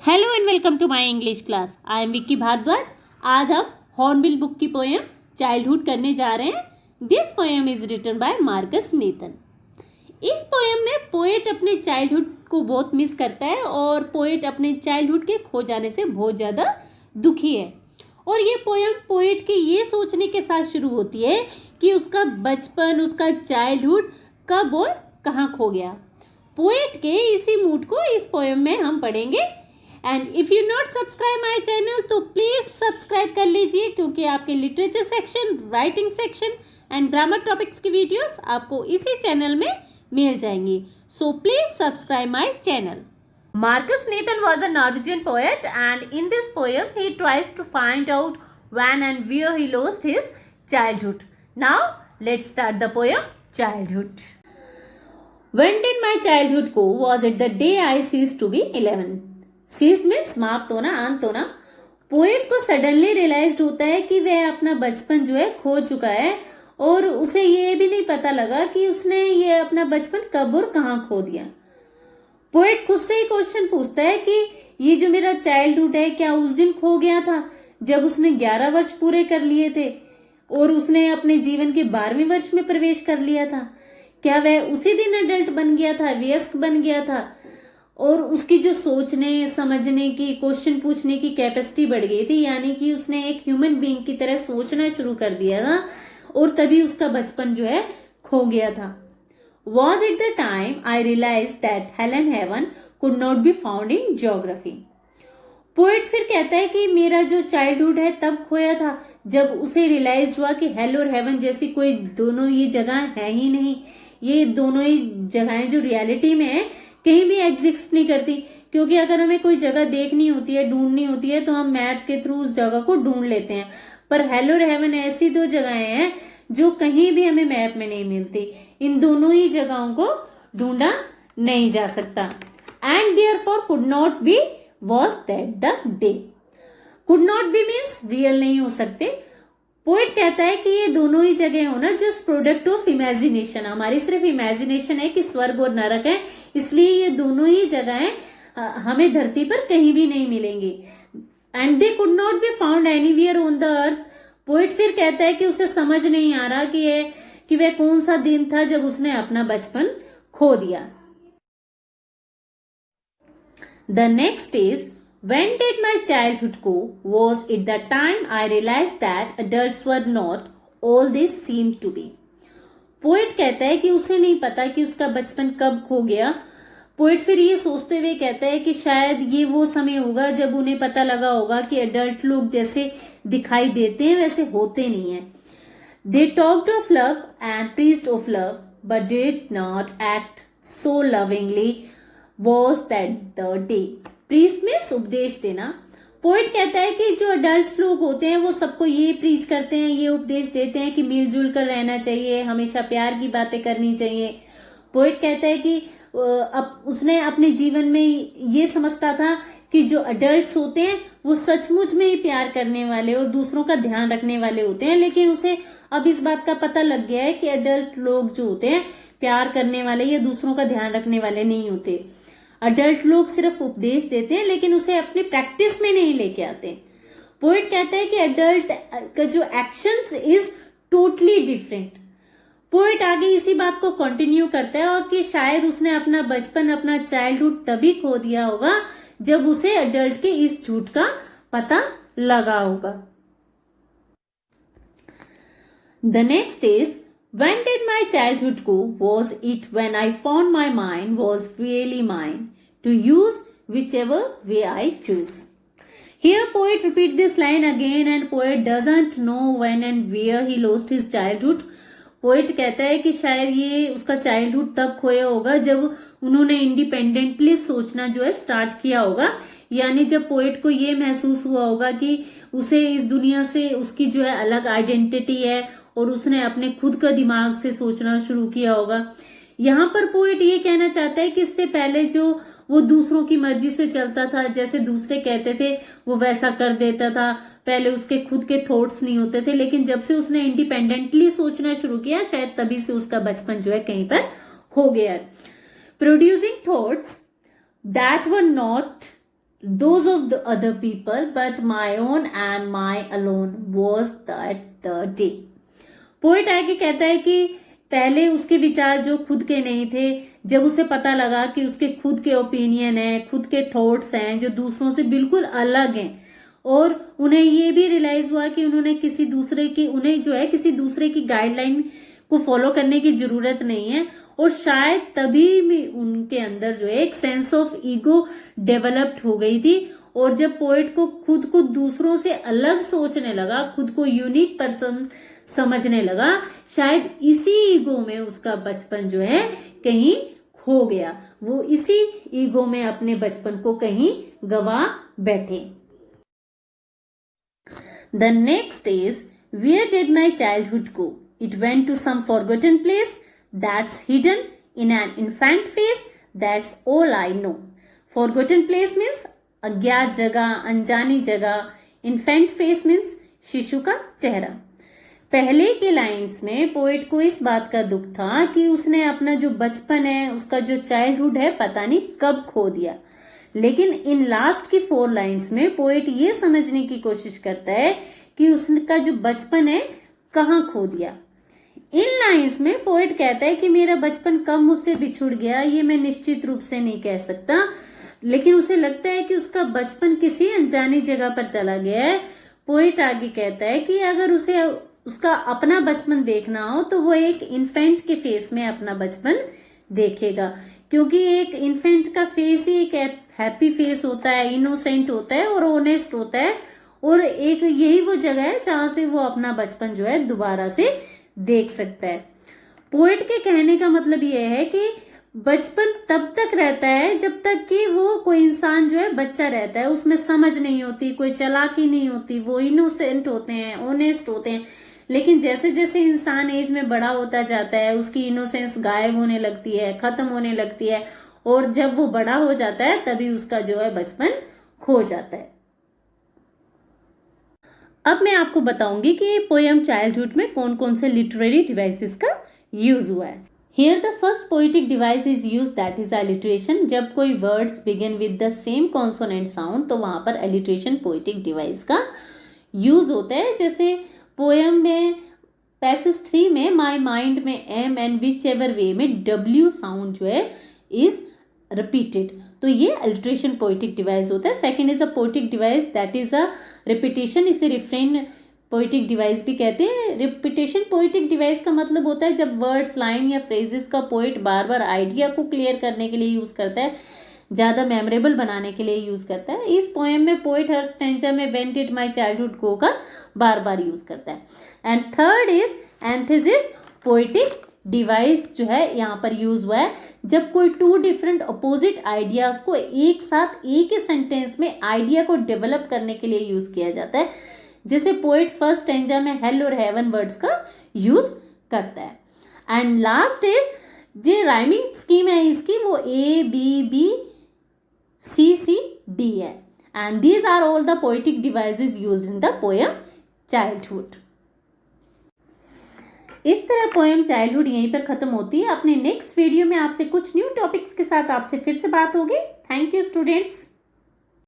Hello and welcome to my English class. I am Vicky Bhardwaj. आज हम Hornbill book की poem childhood करने जा रहे हैं। This poem is written by Marcus Nathan. इस पोएम में पोएट अपने चाइल्डहुड को बहुत मिस करता है और पोएट अपने चाइल्डहुड के खो जाने से बहुत ज़्यादा दुखी है। और ये पोएम पोएट के ये सोचने के साथ शुरू होती है कि उसका बचपन, उसका चाइल्डहुड कब और कहाँ खो गया। पोएट के इसी मूड को इस पोएम में हम पढ़ेंगे। And if you not subscribe my channel तो प्लीज़ सब्सक्राइब कर लीजिए, क्योंकि आपके literature section, writing section and grammar topics की वीडियोस आपको इसी चैनल में मिल जाएंगी। So please subscribe my channel. Marcus Nathan was a Norwegian poet, and in this poem he tries to find out when and where he lost his childhood. Now let's start the poem Childhood. When did my childhood go? Was it the day I ceased to be 11? Ceased means समाप्त होना, अंत होना। Poet को suddenly realise होता है कि वह अपना बचपन जो है खो चुका है और उसे ये भी नहीं पता लगा कि उसने ये अपना बचपन कब और कहाँ खो दिया। पोएट खुद से ही क्वेश्चन पूछता है कि ये जो मेरा चाइल्डहुड है क्या उस दिन खो गया था जब उसने 11 वर्ष पूरे कर लिए थे और उसने अपने जीवन के 12वें वर्ष में प्रवेश कर लिया था? क्या वह उसी दिन अडल्ट बन गया था, वयस्क बन गया था और उसकी जो सोचने समझने की, क्वेश्चन पूछने की कैपेसिटी बढ़ गई थी, यानी कि उसने एक ह्यूमन बीइंग की तरह सोचना शुरू कर दिया था और तभी उसका बचपन जो है खो गया था। Was it the time I realized that hell and heaven could not be found in geography? Poet फिर कहता है कि मेरा जो चाइल्डहुड है तब खोया था जब उसे रियलाइज हुआ कि हेल और हेवन जैसी कोई दोनों ये जगह है ही नहीं। ये दोनों ही जगहें जो रियलिटी में है कहीं भी एग्जिस्ट नहीं करती, क्योंकि अगर हमें कोई जगह देखनी होती है, ढूंढनी होती है तो हम मैप के थ्रू उस जगह को ढूंढ लेते हैं। पर हेल और हेवन ऐसी दो जगहें हैं जो कहीं भी हमें मैप में नहीं मिलती। इन दोनों ही जगहों को ढूंढा नहीं जा सकता। And therefore could not be was that the day. Could not be means real नहीं हो सकते। पोएट कहता है कि ये दोनों ही जगह हो ना जस्ट प्रोडक्ट ऑफ इमेजिनेशन। हमारी सिर्फ इमेजिनेशन है कि स्वर्ग और नरक है, इसलिए ये दोनों ही जगहें हमें धरती पर कहीं भी नहीं मिलेंगी। And they could not be found anywhere on the earth. Poet फिर कहता है कि उसे समझ नहीं आ रहा कि वह कौन सा दिन था जब उसने अपना बचपन खो दिया। The next is when did my childhood go? Was it the time I realized that adults were not all they seemed to be? Poet कहता है कि उसे नहीं पता कि उसका बचपन कब खो गया। पोएट फिर ये सोचते हुए कहता है कि शायद ये वो समय होगा जब उन्हें पता लगा होगा कि अडल्ट लोग जैसे दिखाई देते हैं वैसे होते नहीं है। They talked of love and preached of love, but did not act so lovingly. Was that the day? Preach means उपदेश देना। पोएट कहता है कि जो अडल्ट लोग होते हैं वो सबको ये प्रीच करते हैं, ये उपदेश देते हैं कि मिलजुल कर रहना चाहिए, हमेशा प्यार की बातें करनी चाहिए। पोएट कहता है कि अब उसने अपने जीवन में ये समझता था कि जो अडल्ट्स होते हैं वो सचमुच में ही प्यार करने वाले और दूसरों का ध्यान रखने वाले होते हैं, लेकिन उसे अब इस बात का पता लग गया है कि अडल्ट लोग जो होते हैं प्यार करने वाले या दूसरों का ध्यान रखने वाले नहीं होते। अडल्ट लोग सिर्फ उपदेश देते हैं लेकिन उसे अपनी प्रैक्टिस में नहीं लेके आते। पोएट कहता है कि अडल्ट का जो actions is totally different. Poet आगे इसी बात को कंटिन्यू करता है और कि शायद उसने अपना बचपन, अपना चाइल्डहुड तभी खो दिया होगा जब उसे अडल्ट के इस झूठ का पता लगा होगा। The next is when did my childhood go? Was it when I found my mind was really mine to use whichever way I choose? Here poet repeat this line again and poet doesn't know when and where he lost his childhood. Poet कहता है कि शायद ये उसका childhood तब खोया होगा जब उन्होंने इंडिपेंडेंटली सोचना जो है स्टार्ट किया होगा, यानी जब पोएट को ये महसूस हुआ होगा कि उसे इस दुनिया से उसकी जो है अलग आइडेंटिटी है और उसने अपने खुद का दिमाग से सोचना शुरू किया होगा। यहाँ पर पोएट ये कहना चाहता है कि इससे पहले जो वो दूसरों की मर्जी से चलता था, जैसे दूसरे कहते थे वो वैसा कर देता था, पहले उसके खुद के थॉट्स नहीं होते थे, लेकिन जब से उसने इंडिपेंडेंटली सोचना शुरू किया शायद तभी से उसका बचपन जो है कहीं पर खो गया। Producing thoughts that were not those of the other people, but my own and my alone was that the day. Poet आगे कहता है कि पहले उसके विचार जो खुद के नहीं थे, जब उसे पता लगा कि उसके खुद के ओपिनियन है, खुद के थॉट्स हैं जो दूसरों से बिल्कुल अलग हैं, और उन्हें ये भी रियलाइज हुआ कि उन्हें किसी दूसरे की गाइडलाइन को फॉलो करने की जरूरत नहीं है, और शायद तभी भी उनके अंदर जो है एक सेंस ऑफ ईगो डेवलप्ड हो गई थी। और जब पोएट को खुद को दूसरों से अलग सोचने लगा, खुद को यूनिक पर्सन समझने लगा, शायद इसी ईगो में उसका बचपन जो है कहीं खो गया, वो इसी ईगो में अपने बचपन को कहीं गवा बैठे। The next is, where did my childhood go? It went to some forgotten place that's hidden in an infant face. That's all I know. Forgotten place means अज्ञात जगह, अनजानी जगह। इन्फेंट फेस मीन्स शिशु का चेहरा। पहले के लाइंस में पोएट को इस बात का दुख था कि उसने अपना जो बचपन है, उसका जो चाइल्डहुड है, पता नहीं कब खो दिया। लेकिन इन लास्ट की 4 लाइंस में पोएट ये समझने की कोशिश करता है कि उसका जो बचपन है कहाँ खो दिया। इन लाइंस में पोएट कहता है कि मेरा बचपन कब मुझसे बिछुड़ गया ये मैं निश्चित रूप से नहीं कह सकता, लेकिन उसे लगता है कि उसका बचपन किसी अनजानी जगह पर चला गया है। पोएट आगे कहता है कि अगर उसे उसका अपना बचपन देखना हो तो वो एक इन्फेंट के फेस में अपना बचपन देखेगा, क्योंकि एक इन्फेंट का फेस ही एक हैप्पी फेस होता है, इनोसेंट होता है और ऑनेस्ट होता है, और एक यही वो जगह है जहां से वो अपना बचपन जो है दोबारा से देख सकता है। पोएट के कहने का मतलब ये है कि बचपन तब तक रहता है जब तक कि वो कोई इंसान जो है बच्चा रहता है, उसमें समझ नहीं होती, कोई चालाकी नहीं होती, वो इनोसेंट होते हैं, ऑनेस्ट होते हैं। लेकिन जैसे जैसे इंसान एज में बड़ा होता जाता है, उसकी इनोसेंस गायब होने लगती है, खत्म होने लगती है, और जब वो बड़ा हो जाता है तभी उसका जो है बचपन खो जाता है। अब मैं आपको बताऊंगी कि पोएम चाइल्डहुड में कौन कौन से लिटरेरी डिवाइसेस का यूज हुआ है। Here the first poetic device is used, that is alliteration. जब कोई words begin with the same consonant sound तो वहां पर alliteration poetic device का यूज होता है। जैसे पोएम में पैसेज 3 में माई माइंड में M and which ever way में डब्ल्यू साउंड जो है इज रिपीटेड, तो ये अल्ट्रेशन पोइटिक डिवाइस होता है। Second is a poetic device that is a repetition, इसे रिफ्रेन पोइटिक डिवाइस भी कहते हैं। रिपीटेशन पोइटिक डिवाइस का मतलब होता है जब वर्ड्स, लाइन या फ्रेजेस का पोइट बार बार आइडिया को क्लियर करने के लिए यूज करता है, ज्यादा मेमोरेबल बनाने के लिए यूज करता है। इस पोएम में पोइट हर स्टेंजा में व्हेन डिड माय चाइल्डहुड गो का बार बार यूज करता है। And third is antithesis poetic device जो है यहाँ पर यूज हुआ है जब कोई 2 डिफरेंट अपोजिट आइडियाज को एक साथ एक ही सेंटेंस में आइडिया को डेवलप करने के लिए यूज किया जाता है। जैसे पोइट फर्स्ट स्टेंजा में हेल और हेवन वर्ड्स का यूज करता है। एंड लास्ट इज जो राइमिंग स्कीम है इसकी वो A B B C C D है। And these are all the poetic devices used in the poem childhood. इस तरह पोएम चाइल्डहुड यहीं पर खत्म होती है। अपने नेक्स्ट वीडियो में आपसे कुछ न्यू टॉपिक्स के साथ आपसे फिर से बात होगी। Thank you students.